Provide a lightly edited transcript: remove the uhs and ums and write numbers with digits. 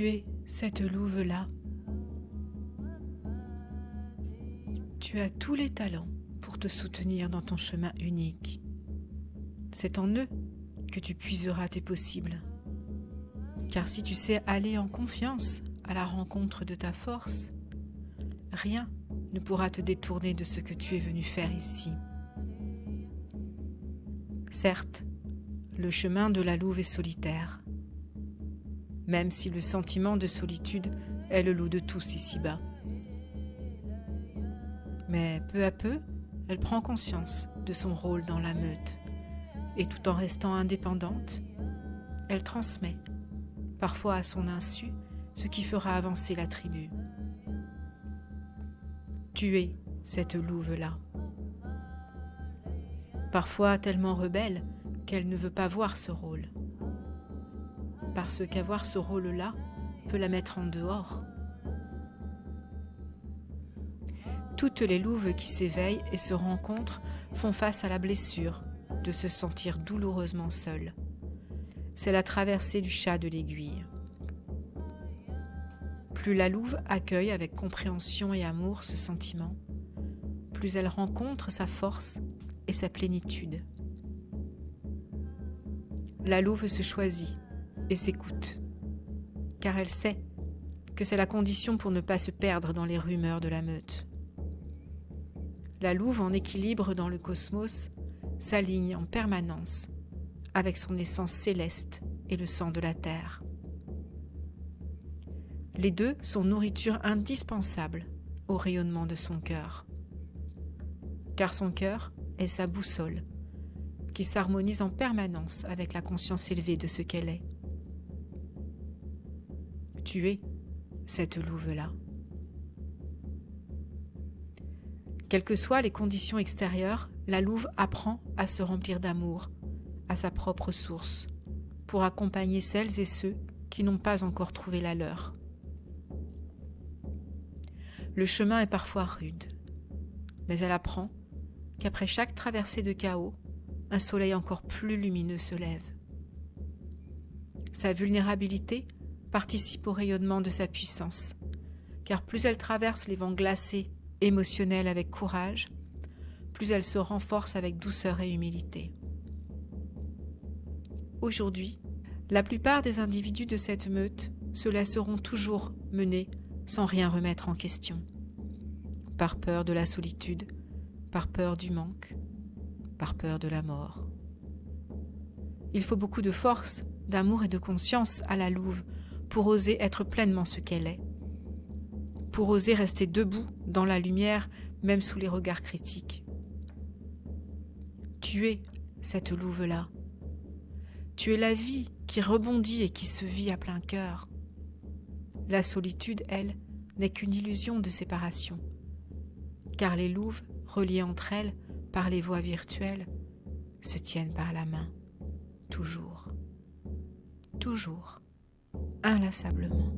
Tu es cette louve-là. Tu as tous les talents pour te soutenir dans ton chemin unique. C'est en eux que tu puiseras tes possibles. Car si tu sais aller en confiance à la rencontre de ta force, rien ne pourra te détourner de ce que tu es venu faire ici. Certes, le chemin de la louve est solitaire, même si le sentiment de solitude est le lot de tous ici-bas. Mais peu à peu, elle prend conscience de son rôle dans la meute, et tout en restant indépendante, elle transmet, parfois à son insu, ce qui fera avancer la tribu. Tu es cette louve-là. Parfois tellement rebelle qu'elle ne veut pas voir ce rôle. Parce qu'avoir ce rôle-là peut la mettre en dehors. Toutes les louves qui s'éveillent et se rencontrent font face à la blessure de se sentir douloureusement seule. C'est la traversée du chat de l'aiguille. Plus la louve accueille avec compréhension et amour ce sentiment, plus elle rencontre sa force et sa plénitude. La louve se choisit et s'écoute, car elle sait que c'est la condition pour ne pas se perdre dans les rumeurs de la meute. La louve en équilibre dans le cosmos s'aligne en permanence avec son essence céleste et le sang de la terre. Les deux sont nourriture indispensable au rayonnement de son cœur. Car son cœur est sa boussole, qui s'harmonise en permanence avec la conscience élevée de ce qu'elle est. Tu es cette louve-là. Quelles que soient les conditions extérieures, la louve apprend à se remplir d'amour, à sa propre source, pour accompagner celles et ceux qui n'ont pas encore trouvé la leur. Le chemin est parfois rude, mais elle apprend qu'après chaque traversée de chaos, un soleil encore plus lumineux se lève. Sa vulnérabilité participe au rayonnement de sa puissance, car plus elle traverse les vents glacés, émotionnels avec courage, plus elle se renforce avec douceur et humilité. Aujourd'hui, la plupart des individus de cette meute se laisseront toujours mener sans rien remettre en question, par peur de la solitude, par peur du manque, par peur de la mort. Il faut beaucoup de force, d'amour et de conscience à la louve pour oser être pleinement ce qu'elle est, pour oser rester debout dans la lumière, même sous les regards critiques. Tu es cette louve-là. Tu es la vie qui rebondit et qui se vit à plein cœur. La solitude, elle, n'est qu'une illusion de séparation, car les louves, reliées entre elles par les voies virtuelles, se tiennent par la main, toujours, inlassablement.